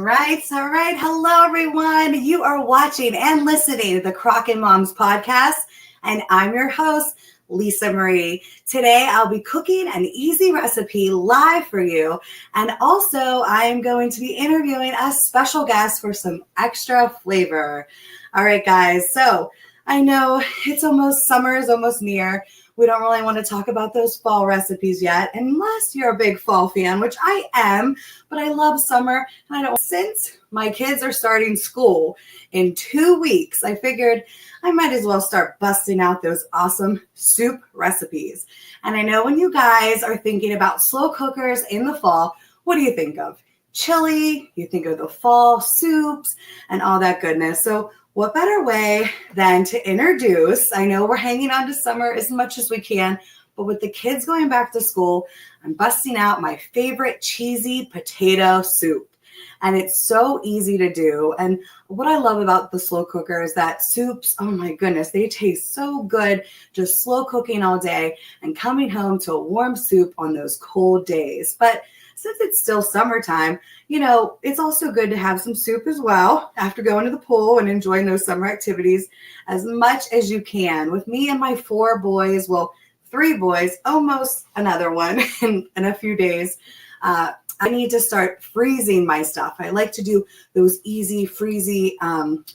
All right. Hello, everyone. You are watching and listening to the Crockin Moms podcast, and I'm your host, Lisa Marie. Today, I'll be cooking an easy recipe live for you, and also I am going to be interviewing a special guest for some extra flavor. All right, guys. So I know summer is almost near. We don't really want to talk about those fall recipes yet, unless you're a big fall fan, which I am, but I love summer. And since my kids are starting school in 2 weeks, I figured I might as well start busting out those awesome soup recipes. And I know when you guys are thinking about slow cookers in the fall, what do you think of? Chili, you think of the fall soups and all that goodness. So what better way than to introduce, I know we're hanging on to summer as much as we can, but with the kids going back to school, I'm busting out my favorite cheesy potato soup. And it's so easy to do. And what I love about the slow cooker is that soups, oh my goodness, they taste so good, just slow cooking all day and coming home to a warm soup on those cold days. But since it's still summertime, it's also good to have some soup as well after going to the pool and enjoying those summer activities as much as you can. With me and my 4 boys, 3 boys, almost another one in a few days, I need to start freezing my stuff. I like to do those easy, freezy,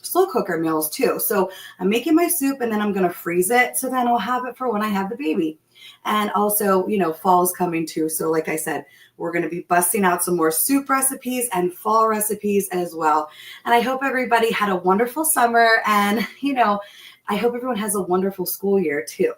slow cooker meals too. So I'm making my soup and then I'm going to freeze it. So then I'll have it for when I have the baby. And also, fall's coming too. So like I said, we're going to be busting out some more soup recipes and fall recipes as well. And I hope everybody had a wonderful summer. And, I hope everyone has a wonderful school year too.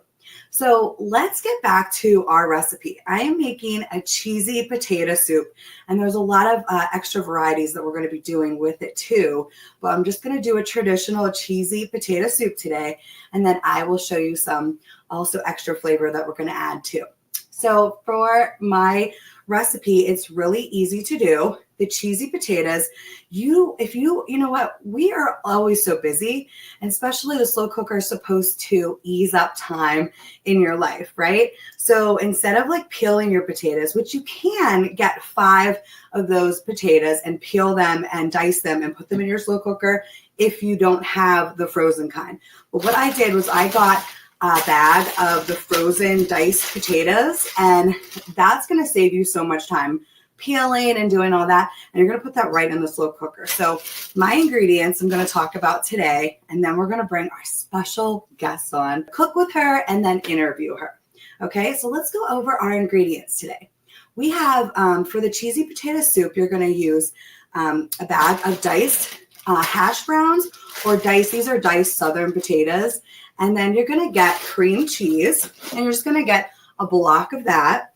So let's get back to our recipe. I am making a cheesy potato soup, and there's a lot of extra varieties that we're going to be doing with it too. But I'm just going to do a traditional cheesy potato soup today, and then I will show you some also extra flavor that we're going to add too. So for my recipe, it's really easy to do. The cheesy potatoes, you know what, we are always so busy, and especially the slow cooker is supposed to ease up time in your life, right? So instead of peeling your potatoes, which you can get 5 of those potatoes and peel them and dice them and put them in your slow cooker if you don't have the frozen kind. But what I did was I got a bag of the frozen diced potatoes, and that's going to save you so much time peeling and doing all that. And you're going to put that right in the slow cooker. So my ingredients I'm going to talk about today, and then we're going to bring our special guest on, cook with her, and then interview her. Okay, so let's go over our ingredients today. We have, for the cheesy potato soup, you're going to use a bag of diced hash browns or diced, these are diced southern potatoes. And then you're going to get cream cheese, and you're just going to get a block of that.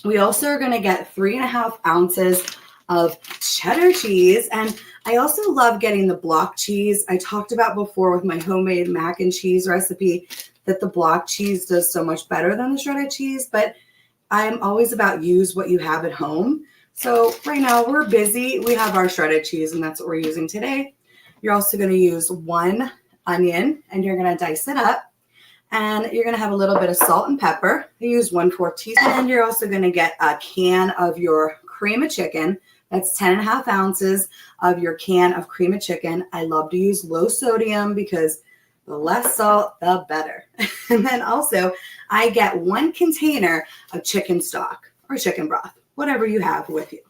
We also are going to get 3.5 ounces of cheddar cheese. And I also love getting the block cheese. I talked about before with my homemade mac and cheese recipe that the block cheese does so much better than the shredded cheese, but I'm always about use what you have at home. So right now we're busy. We have our shredded cheese, and that's what we're using today. You're also going to use 1 onion, and you're going to dice it up. And you're going to have a little bit of salt and pepper. You use 1/4 teaspoon. And you're also going to get a can of your cream of chicken. That's 10.5 ounces of your can of cream of chicken. I love to use low sodium because the less salt, the better. And then also I get 1 container of chicken stock or chicken broth, whatever you have with you.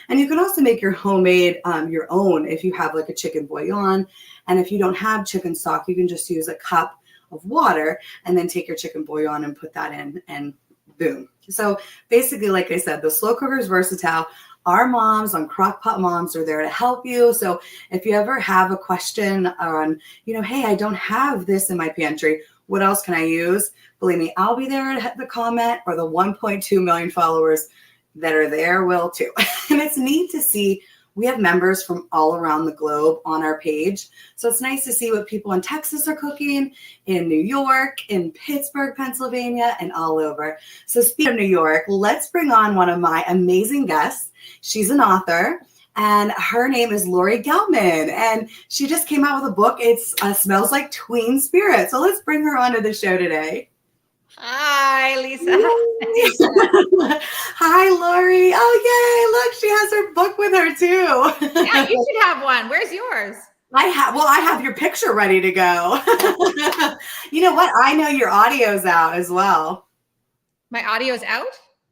And you can also make your homemade, your own if you have a chicken bouillon. And if you don't have chicken stock, you can just use a cup of water and then take your chicken bouillon and put that in, and boom. So basically, like I said, the slow cooker is versatile. Our moms on Crock-Pot Moms are there to help you. So if you ever have a question on, hey, I don't have this in my pantry, what else can I use? Believe me, I'll be there at the comment, or the 1.2 million followers that are there will too. And it's neat to see. We have members from all around the globe on our page. So it's nice to see what people in Texas are cooking, in New York, in Pittsburgh, Pennsylvania, and all over. So speaking of New York, let's bring on one of my amazing guests. She's an author, and her name is Laurie Gelman. And she just came out with a book. It's Smells Like Tween Spirit. So let's bring her onto the show today. Hi, Lisa. Hi, Laurie. Oh, yay. Look, she has her book with her too. Yeah, you should have one. Where's yours? I have your picture ready to go. You know what? I know your audio's out as well. My audio's out?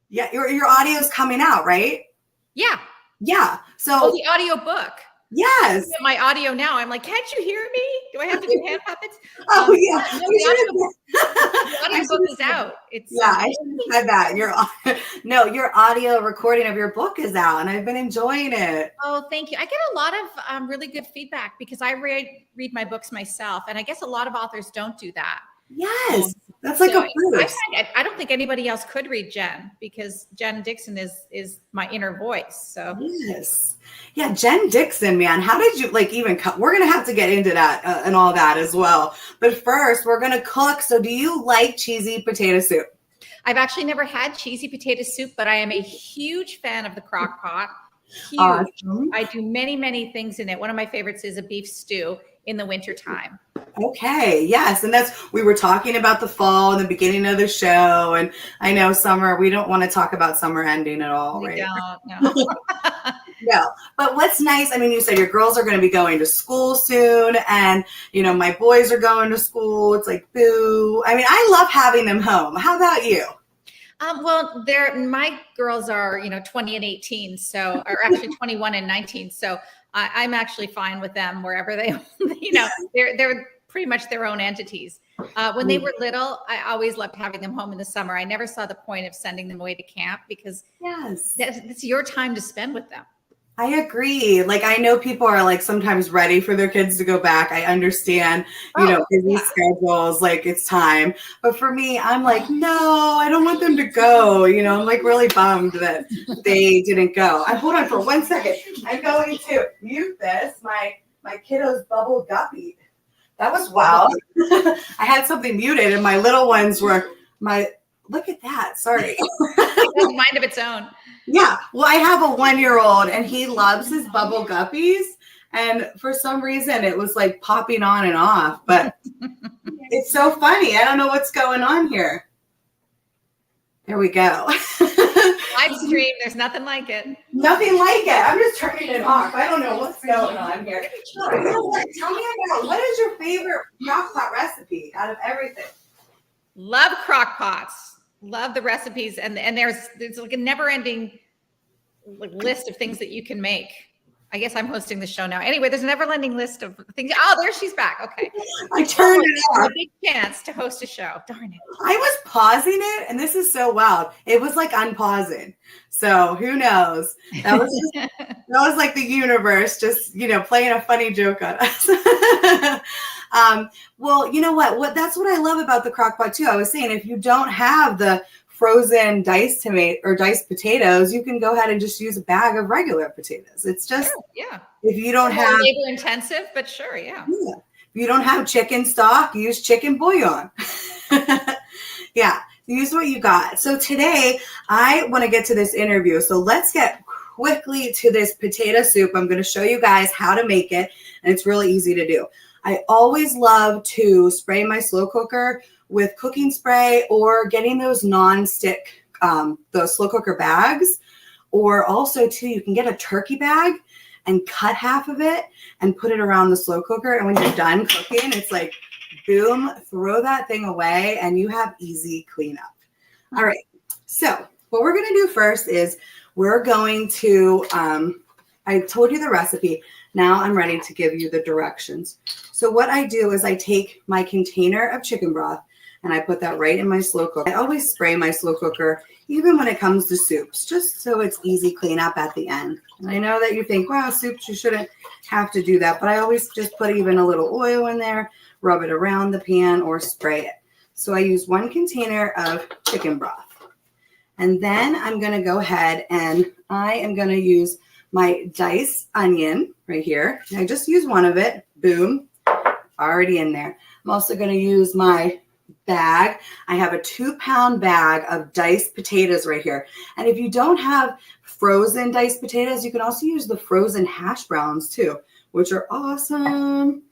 Yeah, your audio's coming out, right? Yeah. Yeah. So the audio book. yes. My audio now. I'm like, can't you hear me? Do I have to do hand puppets? Oh yeah. No, the audio book is out. It's I should have said that. Your audio recording of your book is out, and I've been enjoying it. Oh, thank you. I get a lot of really good feedback because I read my books myself, and I guess a lot of authors don't do that. Yes, that's like a first. I don't think anybody else could read Jen because Jen Dixon is my inner voice. So yes, yeah, Jen Dixon, man, how did you even cut? We're gonna have to get into that and all that as well. But first, we're gonna cook. So, do you like cheesy potato soup? I've actually never had cheesy potato soup, but I am a huge fan of the crock pot. Huge. Awesome. I do many things in it. One of my favorites is a beef stew in the wintertime. Okay. Yes. And we were talking about the fall in the beginning of the show. And I know summer, we don't want to talk about summer ending at all, right? No. No. But what's nice, you said your girls are going to be going to school soon. And, my boys are going to school. It's like, boo. I love having them home. How about you? Well, my girls are, 20 and 18, or actually 21 and 19. So I'm actually fine with them wherever they, they're pretty much their own entities. When they were little, I always loved having them home in the summer. I never saw the point of sending them away to camp because it's your time to spend with them. I agree. I know people are sometimes ready for their kids to go back. I understand, busy schedules, it's time. But for me, I'm no, I don't want them to go. I'm really bummed that they didn't go. Hold on for 1 second. I'm going to mute this. My kiddo's bubble guppy. That was wild. I had something muted and my little ones were look at that. Sorry. It has a mind of its own. Yeah. Well, I have a 1-year-old and he loves his bubble guppies. And for some reason it was popping on and off, but it's so funny. I don't know what's going on here. There we go. Live stream. There's nothing like it. Nothing like it. I'm just turning it off. I don't know what's going on here. Tell me about what is your favorite crock pot recipe out of everything? Love crock pots. Love the recipes, and there's a never-ending list of things that you can make. I guess I'm hosting the show now. Anyway, there's a never-ending list of things. Oh, there she's back. Okay, I turned it off. A big chance to host a show. Darn it! I was pausing it, and this is so wild. It was unpausing. So who knows? That was like the universe just playing a funny joke on us. Well, you know what? That's what I love about the crock pot too. I was saying if you don't have the frozen diced potatoes, you can go ahead and just use a bag of regular potatoes. It's just if you don't have labor intensive, but sure, yeah. If you don't have chicken stock, use chicken bouillon. Yeah, use what you got. So today I want to get to this interview. So let's get quickly to this potato soup. I'm going to show you guys how to make it, and it's really easy to do. I always love to spray my slow cooker with cooking spray or getting those non-stick, those slow cooker bags. Or also too, you can get a turkey bag and cut half of it and put it around the slow cooker. And when you're done cooking, it's boom, throw that thing away and you have easy cleanup. All right. So what we're going to do first is we're going to, I told you the recipe. Now I'm ready to give you the directions. So what I do is I take my container of chicken broth and I put that right in my slow cooker. I always spray my slow cooker, even when it comes to soups, just so it's easy cleanup at the end. And I know that you think, wow, soups, you shouldn't have to do that. But I always just put even a little oil in there, rub it around the pan or spray it. So I use 1 container of chicken broth. And then I'm going to go ahead and I am going to use my diced onion right here. I just use one of it. Boom. Already in there. I'm also going to use my bag. I have a 2-pound bag of diced potatoes right here. And if you don't have frozen diced potatoes, you can also use the frozen hash browns too, which are awesome.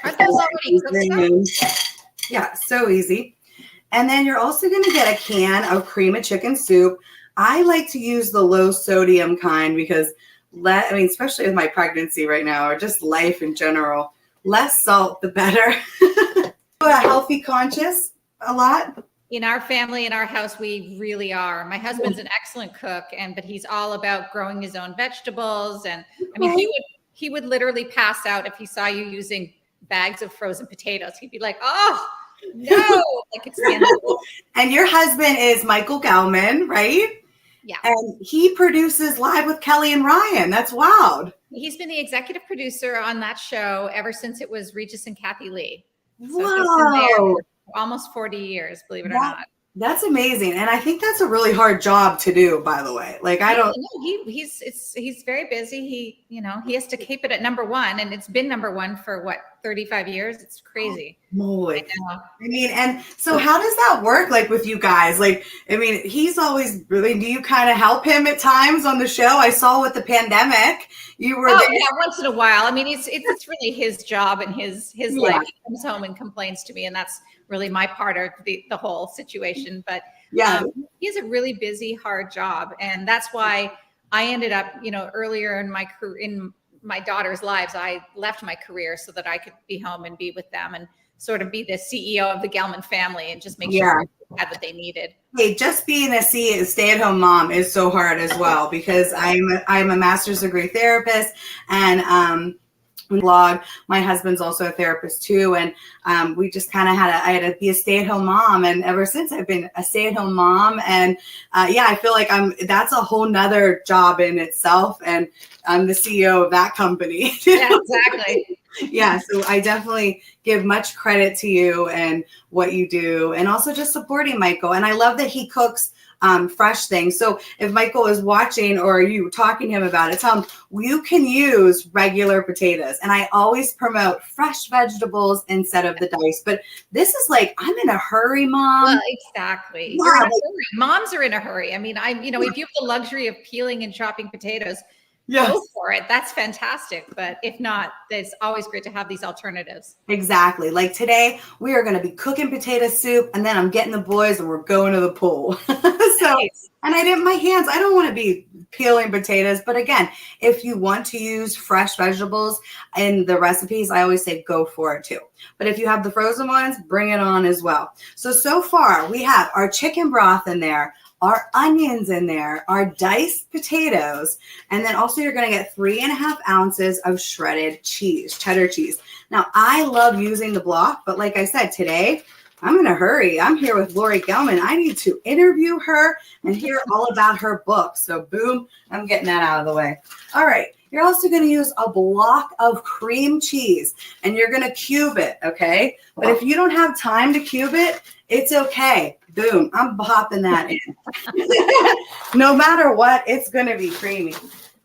Aren't those already cooked? Yeah, so easy. And then you're also going to get a can of cream of chicken soup. I like to use the low sodium kind because, especially with my pregnancy right now, or just life in general, less salt, the better. A healthy conscious a lot. In our family, in our house, we really are. My husband's an excellent cook, but he's all about growing his own vegetables. And I mean, he would literally pass out if he saw you using bags of frozen potatoes. He'd be like, "Oh no!" Like it's the end of the world. And your husband is Michael Gelman, right? Yeah. And he produces Live with Kelly and Ryan. That's wild. He's been the executive producer on that show ever since it was Regis and Kathy Lee. So Whoa. he's been there for almost 40 years, believe it or not. That's amazing. And I think that's a really hard job to do, by the way. Like, I don't know. He's very busy. He has to keep it at number one, and it's been number one for what, 35 years? It's crazy. Moly. And so how does that work, like, with you guys? Like, he's always really, do you kind of help him at times on the show? I saw with the pandemic, you were there. Yeah, once in a while. It's really his job and his life. He comes home and complains to me, and that's really my part of the whole situation. But he has a really busy, hard job. And that's why I ended up, earlier in my career, in my daughter's lives, I left my career so that I could be home and be with them and sort of be the CEO of the Gelman family and just make sure they had what they needed. Hey, just being a stay-at-home mom is so hard as well, because I'm a master's degree therapist, and blog. My husband's also a therapist too, and we just kind of I had to be a stay-at-home mom, and ever since I've been a stay-at-home mom. And I feel like that's a whole nother job in itself, and I'm the CEO of that company. Yeah, exactly. Yeah, so I definitely give much credit to you and what you do, and also just supporting Michael. And I love that he cooks fresh things. So if Michael is watching or you talking to him about it, tell him you can use regular potatoes. And I always promote fresh vegetables instead of the diced. But this is like, I'm in a hurry, Mom. Well, exactly. Wow. You're in a hurry. Moms are in a hurry. If you have the luxury of peeling and chopping potatoes, go for it. That's fantastic. But if not, it's always great to have these alternatives. Exactly. Like today, we are going to be cooking potato soup, and then I'm getting the boys and we're going to the pool. Nice. And I don't want to be peeling potatoes. But again, if you want to use fresh vegetables in the recipes, I always say go for it too. But if you have the frozen ones, bring it on as well. So far, we have our chicken broth in there, our onions in there, our diced potatoes, and then also you're going to get 3.5 ounces of shredded cheese, cheddar cheese. Now, I love using the block, but like I said, today, I'm in a hurry. I'm here with Laurie Gelman. I need to interview her and hear all about her book. So boom, I'm getting that out of the way. All right. You're also going to use a block of cream cheese, and you're going to cube it, okay? But if you don't have time to cube it, it's okay. Boom, I'm popping that in. No matter what, it's going to be creamy.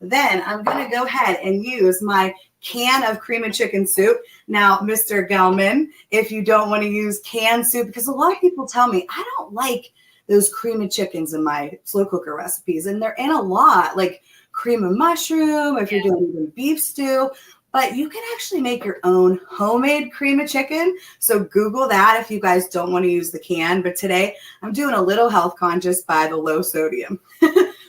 Then I'm going to go ahead and use my can of cream and chicken soup. Now, Mr. Gelman, if you don't want to use canned soup, because a lot of people tell me, I don't like those cream and chickens in my slow cooker recipes, and they're in a lot, like cream of mushroom, if you're doing even beef stew. But you can actually make your own homemade cream of chicken. So Google that if you guys don't want to use the can. But today I'm doing a little health conscious by the low sodium.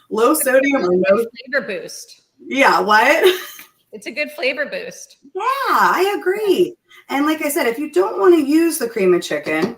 Low sodium or no flavor boost. Yeah, what? It's a good flavor boost. Yeah, I agree. And like I said, if you don't want to use the cream of chicken,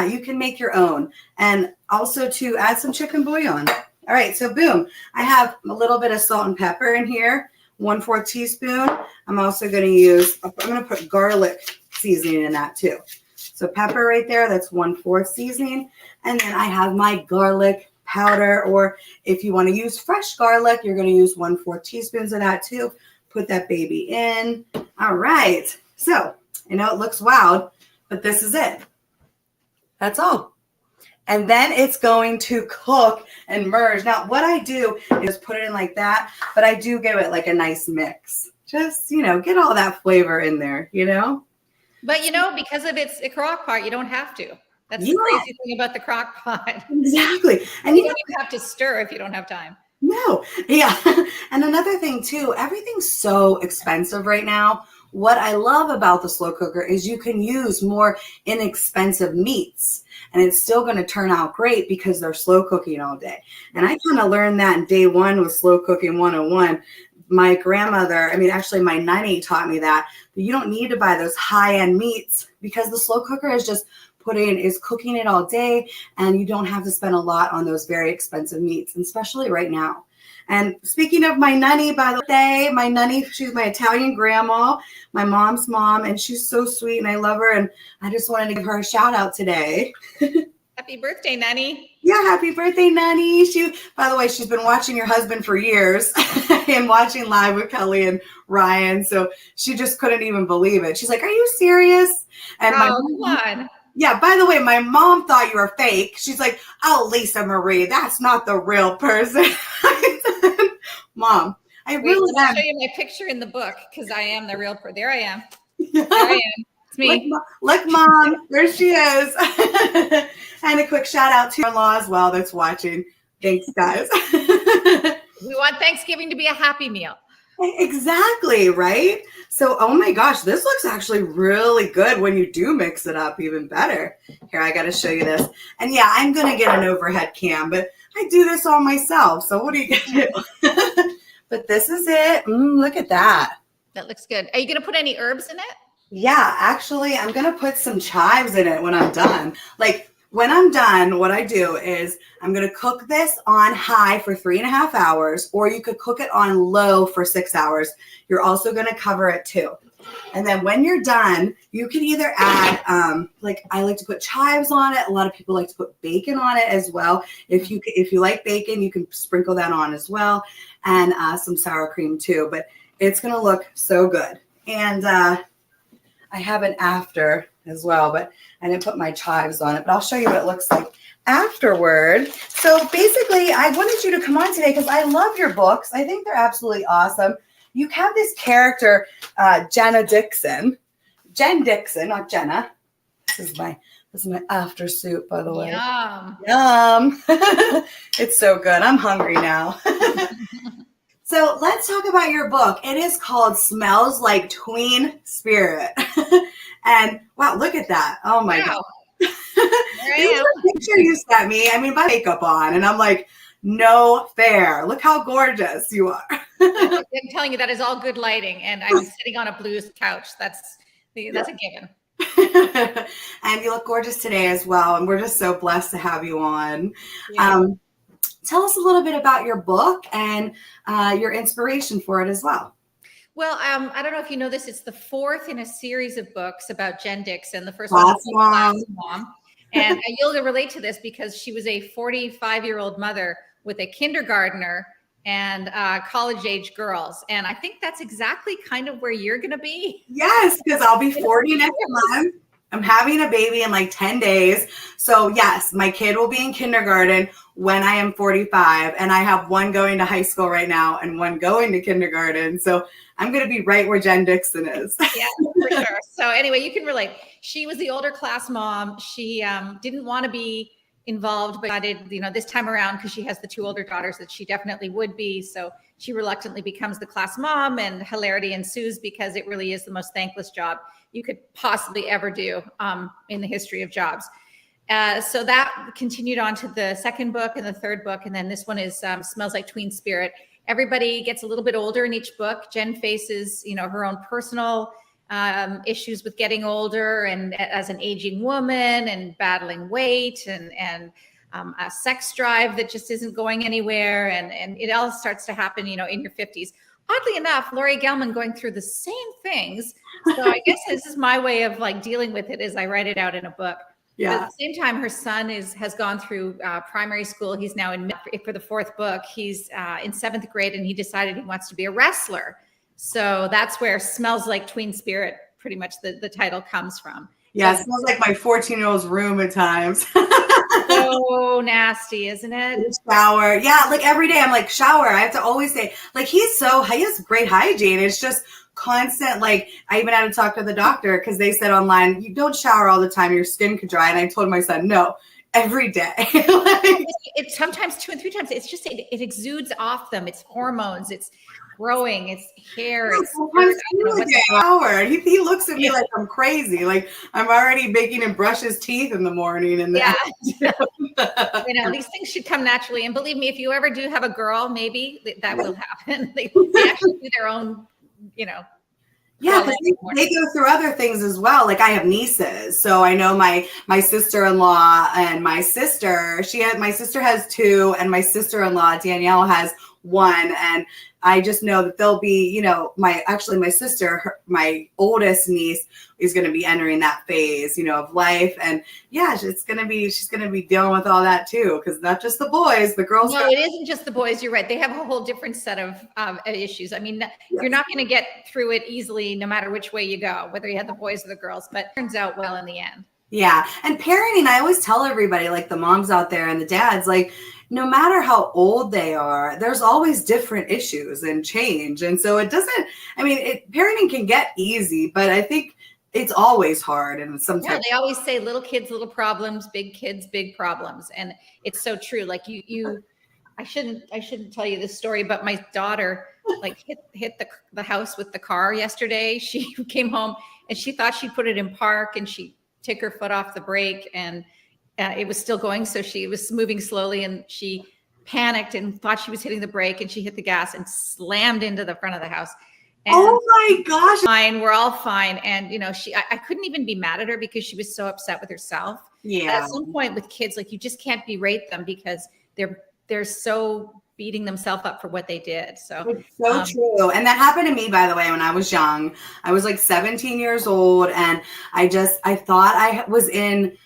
you can make your own. And also to add some chicken bouillon. All right, so boom. I have a little bit of salt and pepper in here. 1/4 teaspoon. I'm also going to put garlic seasoning in that too. So pepper right there, that's 1/4 seasoning. And then I have my garlic powder, or if you want to use fresh garlic, you're going to use 1/4 teaspoons of that too. Put that baby in. All right. So I know it looks wild, but this is it. That's all. And then it's going to cook and merge. Now, what I do is put it in like that, but I do give it like a nice mix. Just, get all that flavor in there, But, because of it's a crock pot, you don't have to. That's the crazy thing about the crock pot. Exactly. And you don't even have to stir if you don't have time. No. Yeah. And another thing too, everything's so expensive right now. what I love about the slow cooker is you can use more inexpensive meats and it's still going to turn out great because they're slow cooking all day. And I kind of learned that in day one with Slow Cooking 101. My grandmother, actually my nanny taught me that you don't need to buy those high-end meats because the slow cooker is cooking it all day, and you don't have to spend a lot on those very expensive meats, especially right now. And speaking of my nanny, by the way, my nanny, she's my Italian grandma, my mom's mom, and she's so sweet and I love her. And I just wanted to give her a shout out today. Happy birthday, Nanny. Yeah, happy birthday, Nanny. By the way, she's been watching your husband for years and watching Live with Kelly and Ryan. So she just couldn't even believe it. She's like, are you serious? And come on. Yeah, by the way, my mom thought you were fake. She's like, oh, Lisa Marie, that's not the real person. Mom, I really am. I'll show you my picture in the book because I am the real person. There I am. There I am. It's me. Look, Mom, there she is. And a quick shout out to your in-law as well that's watching. Thanks, guys. We want Thanksgiving to be a happy meal. Exactly, right? So, oh my gosh, this looks actually really good when you do mix it up even better. Here, I got to show you this. And yeah, I'm going to get an overhead cam, but I do this all myself. So what are you going to do? But this is it. Look at that. That looks good. Are you going to put any herbs in it? Yeah, actually, I'm going to put some chives in it when I'm done. Like, when I'm done, what I do is I'm going to cook this on high for 3.5 hours, or you could cook it on low for 6 hours. You're also going to cover it too. And then when you're done, you can either add, I like to put chives on it. A lot of people like to put bacon on it as well. If you like bacon, you can sprinkle that on as well, and some sour cream too. But it's going to look so good. And I have an after as well, but I didn't put my chives on it, but I'll show you what it looks like afterward. So basically, I wanted you to come on today because I love your books. I think they're absolutely awesome. You have this character, Jen Dixon, not Jenna. This is my after soup, by the way. Yum. It's so good. I'm hungry now. So let's talk about your book. It is called Smells Like Tween Spirit. And wow, look at that. Oh my God. This is a picture you sent me. My makeup on. And I'm like, no fair. Look how gorgeous you are. I'm telling you, that is all good lighting. And I'm sitting on a blues couch. That's a given. And you look gorgeous today as well. And we're just so blessed to have you on. Yeah. Tell us a little bit about your book and your inspiration for it as well. Well, I don't know if you know this. It's the fourth in a series of books about Jen Dixon. The first one was Class Mom. And you'll relate to this because she was a 45-year-old mother with a kindergartner and college-age girls. And I think that's exactly kind of where you're going to be. Yes, because I'll be 40 next month. I'm having a baby in like 10 days. So yes, my kid will be in kindergarten when I am 45. And I have one going to high school right now and one going to kindergarten. So I'm going to be right where Jen Dixon is. Yeah, for sure. So anyway, you can relate. She was the older class mom. She didn't want to be involved, but decided, this time around, because she has the two older daughters, that she definitely would be. So she reluctantly becomes the class mom, and hilarity ensues because it really is the most thankless job you could possibly ever do in the history of jobs. So that continued on to the second book and the third book. And then this one is Smells Like Tween Spirit. Everybody gets a little bit older in each book. Jen faces, her own personal issues with getting older and as an aging woman and battling weight and a sex drive that just isn't going anywhere. And it all starts to happen, in your 50s. Oddly enough, Laurie Gelman going through the same things. So I guess this is my way of dealing with it as I write it out in a book. Yeah. But at the same time, her son has gone through primary school. He's now for the fourth book. He's in 7th grade, and he decided he wants to be a wrestler. So that's where Smells Like Tween Spirit, pretty much the title comes from. Yeah, it smells like my 14-year-old's room at times. So nasty, isn't it? Shower. Yeah, every day I'm like, shower. I have to always say, he has great hygiene. It's just constant. I even had to talk to the doctor because they said online, you don't shower all the time. Your skin could dry. And I told my son, no, every day. It's sometimes 2 and 3 times. It's just, it exudes off them. It's hormones. It's growing, it's hair, Yeah, it's sometimes skirt. I too, don't know like what's an hour. He looks at me yeah. like I'm crazy. Like I'm already making him brush his teeth in the morning and Yeah. then These things should come naturally. And believe me, if you ever do have a girl, maybe that will happen. They actually do their own, you know, yeah, curling because in the they morning. go through other things as well. Like I have nieces, so I know my sister-in-law and my sister has two, and my sister-in-law Danielle has one, and I just know that they'll be, my sister, my oldest niece is going to be entering that phase, of life, and yeah, she's gonna be dealing with all that too, because not just the boys, the girls. No, it isn't just the boys. You're right. They have a whole different set of issues. I mean, you're not going to get through it easily, no matter which way you go, whether you have the boys or the girls. But it turns out well in the end. Yeah. And parenting, I always tell everybody, like the moms out there and the dads, like no matter how old they are, there's always different issues and change. And so parenting can get easy, but I think it's always hard. And Yeah, sometimes, they always say little kids, little problems, big kids, big problems. And it's so true. Like I shouldn't tell you this story, but my daughter like hit the house with the car yesterday. She came home and she thought she put it in park, and she took her foot off the brake, and it was still going. So she was moving slowly, and she panicked and thought she was hitting the brake, and she hit the gas and slammed into the front of the house. And oh my gosh. fine, we're all fine. And I couldn't even be mad at her because she was so upset with herself. Yeah. But at some point with kids, like you just can't berate them because they're so beating themselves up for what they did. So it's so true. And that happened to me, by the way, when I was young. I was like 17 years old, and I thought I was in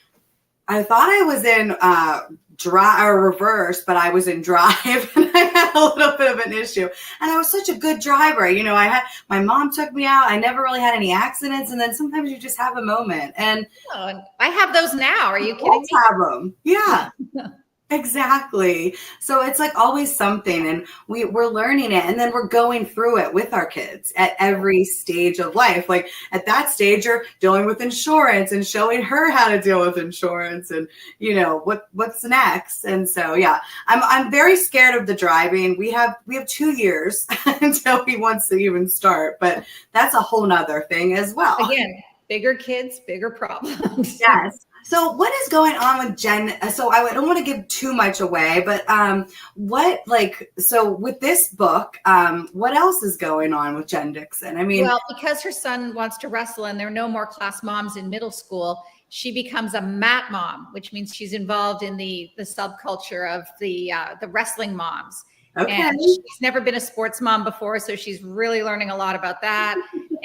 drive or reverse, but I was in drive, and I had a little bit of an issue. And I was such a good driver. My mom took me out. I never really had any accidents. And then sometimes you just have a moment. And I have those now. Are you kidding me? Have them. Yeah. Exactly. So it's like always something, and we're learning it, and then we're going through it with our kids at every stage of life. Like at that stage, you're dealing with insurance and showing her how to deal with insurance, and what's next. And so yeah, I'm very scared of the driving. We have 2 years until he wants to even start, but that's a whole nother thing as well. Again, bigger kids, bigger problems. Yes. So what is going on with Jen? So I don't want to give too much away, but with this book, what else is going on with Jen Dixon? I mean, well, because her son wants to wrestle and there are no more class moms in middle school, she becomes a mat mom, which means she's involved in the subculture of the wrestling moms. Okay. And she's never been a sports mom before, so she's really learning a lot about that,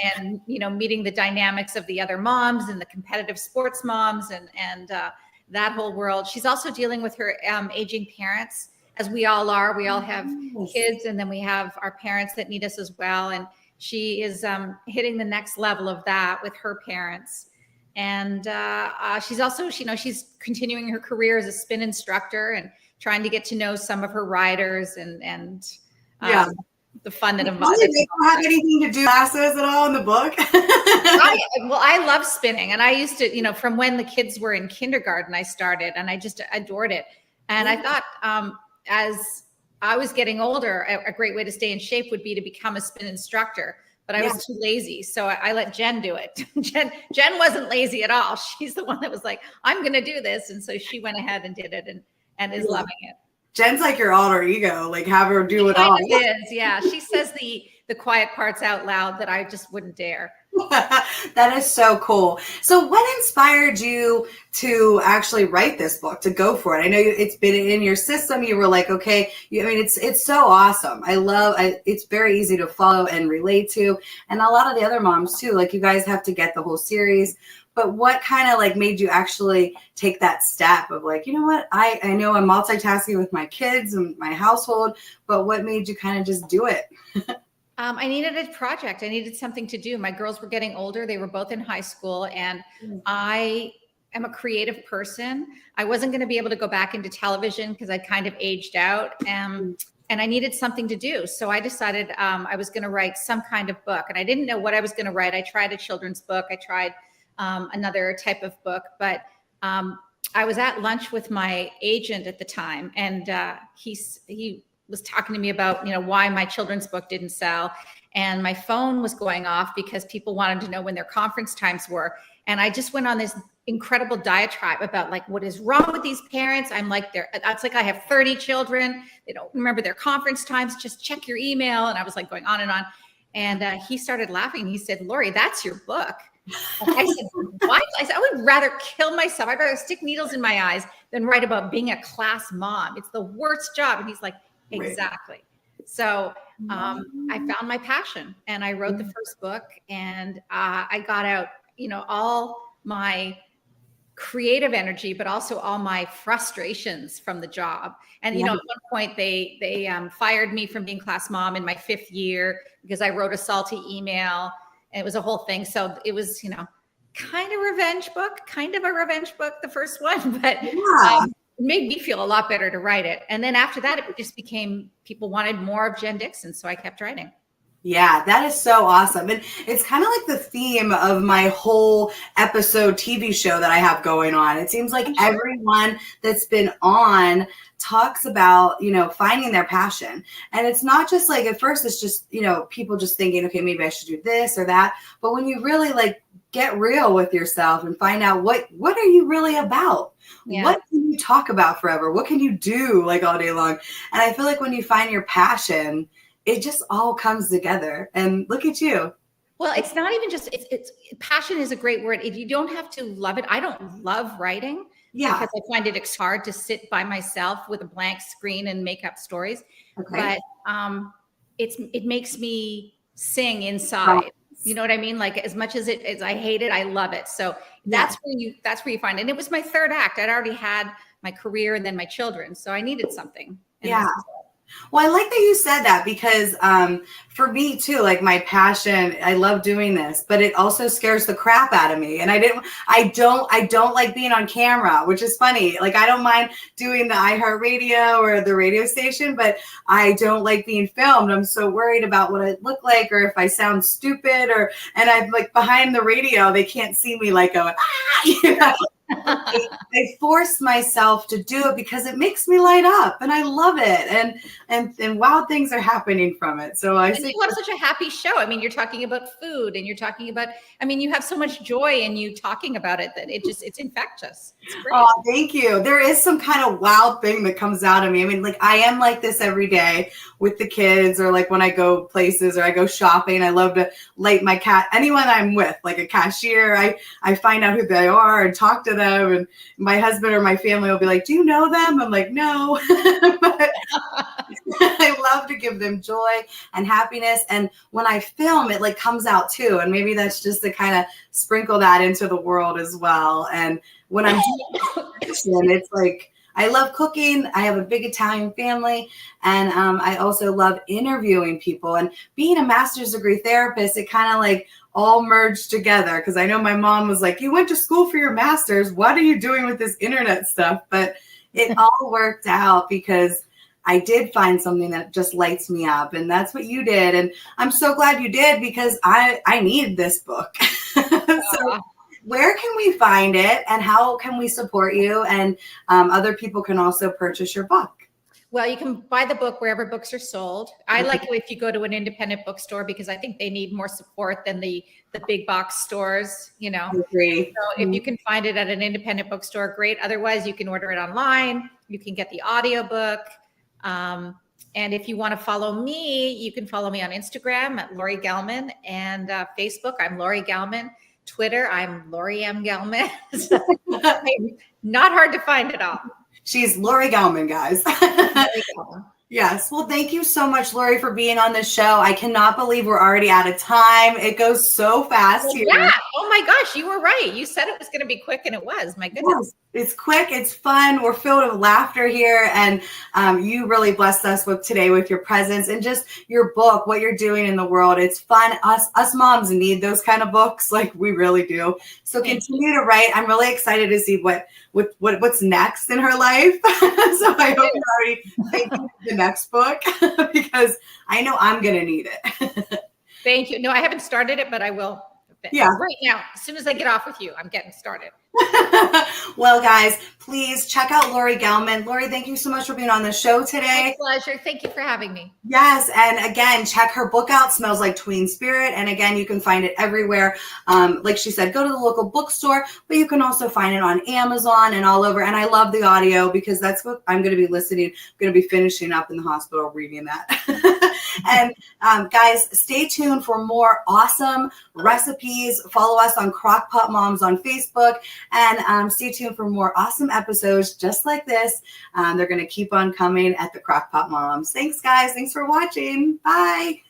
and meeting the dynamics of the other moms and the competitive sports moms and that whole world. She's also dealing with her aging parents, as we all are. We all have kids, and then we have our parents that need us as well. And she is hitting the next level of that with her parents. And she's also, she's continuing her career as a spin instructor and trying to get to know some of her riders and the fun that involves. They don't have anything to do classes at all in the book. I love spinning, and I used to, from when the kids were in kindergarten, I started, and I just adored it. And I thought, as I was getting older, a great way to stay in shape would be to become a spin instructor. But I was too lazy, so I let Jen do it. Jen wasn't lazy at all. She's the one that was like, I'm going to do this, and so she went ahead and did it, and is loving it. Jen's like your alter ego, like have her do it all. It is, yeah. She says the quiet parts out loud that I just wouldn't dare. That is so cool. So what inspired you to actually write this book, to go for it? I know it's been in your system. You were like, okay, it's so awesome. It's very easy to follow and relate to. And a lot of the other moms too, like you guys have to get the whole series. But what kind of like made you actually take that step of like, you know what, I know I'm multitasking with my kids and my household, but what made you kind of just do it? I needed a project. I needed something to do. My girls were getting older. They were both in high school, and I am a creative person. I wasn't going to be able to go back into television because I kind of aged out, and I needed something to do. So I decided I was going to write some kind of book, and I didn't know what I was going to write. I tried a children's book. I tried another type of book, but I was at lunch with my agent at the time, and he was talking to me about, why my children's book didn't sell. And my phone was going off because people wanted to know when their conference times were. And I just went on this incredible diatribe about like, what is wrong with these parents? I'm like, it's like I have 30 children. They don't remember their conference times. Just check your email. And I was like going on and on. And he started laughing. He said, Laurie, that's your book. I said, what? I said, I would rather kill myself. I'd rather stick needles in my eyes than write about being a class mom. It's the worst job. And he's like, exactly. So I found my passion and I wrote the first book, and I got out, all my creative energy, but also all my frustrations from the job. And, at one point they fired me from being class mom in my 5th year because I wrote a salty email, and it was a whole thing. So it was, kind of a revenge book, the first one, but it made me feel a lot better to write it. And then after that, it just became, people wanted more of Jen Dixon. So I kept writing. Yeah, that is so awesome. And it's kind of like the theme of my whole episode TV show that I have going on. It seems like everyone that's been on talks about, finding their passion. And it's not just like, at first it's just, people just thinking, okay, maybe I should do this or that. But when you really like get real with yourself and find out what are you really about? Yeah. What can you talk about forever? What can you do like all day long? And I feel like when you find your passion, it just all comes together. And look at you. Well, it's not even just, it's passion is a great word. If you don't have to love it, I don't love writing because I find it's hard to sit by myself with a blank screen and make up stories. Okay. But it makes me sing inside. You know what I mean? Like as much as I hate it, I love it. So that's where you find it. And it was my 3rd act. I'd already had my career and then my children. So I needed something. And well, I like that you said that because for me too, like my passion, I love doing this, but it also scares the crap out of me. And I don't like being on camera, which is funny. Like I don't mind doing the iHeartRadio or the radio station, but I don't like being filmed. I'm so worried about what I look like or if I sound stupid and I'm like behind the radio, they can't see me like going, I force myself to do it because it makes me light up and I love it. And wild things are happening from it. So I think you have such a happy show. I mean, you're talking about food and you're talking about, you have so much joy in you talking about it that it's infectious. It's great. Oh, thank you. There is some kind of wild thing that comes out of me. I mean, like I am like this every day with the kids or like when I go places or I go shopping, I love to light my cat, anyone I'm with, like a cashier, I find out who they are and talk to them. And my husband or my family will be like, do you know them? I'm like, no, but I love to give them joy and happiness. And when I film, it like comes out too. And maybe that's just to kind of sprinkle that into the world as well. And when I'm doing it's like, I love cooking. I have a big Italian family. And I also love interviewing people and being a master's degree therapist. It kind of like all merged together. Cause I know my mom was like, you went to school for your master's. What are you doing with this internet stuff? But it all worked out because I did find something that just lights me up. And that's what you did. And I'm so glad you did because I need this book. So where can we find it and how can we support you? And other people can also purchase your book. Well, you can buy the book wherever books are sold. I like it if you go to an independent bookstore because I think they need more support than the big box stores, I agree. So if you can find it at an independent bookstore, great. Otherwise, you can order it online. You can get the audiobook. And if you want to follow me, you can follow me on Instagram at Laurie Gelman and Facebook. I'm Laurie Gelman. Twitter, I'm Laurie M. Gelman. So, not hard to find at all. She's Laurie Gelman, guys. Yes. Well, thank you so much, Laurie, for being on the show. I cannot believe we're already out of time. It goes so fast here. Yeah. Oh my gosh, you were right. You said it was going to be quick and it was. My goodness. Yes. It's quick. It's fun. We're filled with laughter here. And you really blessed us today with your presence and just your book, what you're doing in the world. It's fun. Us moms need those kind of books. Like we really do. So continue to write. I'm really excited to see what's next in her life. So I hope you're already thinking the next book because I know I'm going to need it. Thank you. No, I haven't started it, but I will Yeah. Right now, as soon as I get off with you, I'm getting started. Well, guys, please check out Laurie Gelman. Laurie, thank you so much for being on the show today. My pleasure. Thank you for having me. Yes. And again, check her book out, Smells Like Tween Spirit. And again, you can find it everywhere. Like she said, go to the local bookstore, but you can also find it on Amazon and all over. And I love the audio because that's what I'm going to be listening. I'm going to be finishing up in the hospital reading that. And guys, stay tuned for more awesome recipes. Follow us on Crockpot Moms on Facebook, and stay tuned for more awesome episodes just like this. They're going to keep on coming at the Crockpot Moms. Thanks, guys. Thanks for watching. Bye.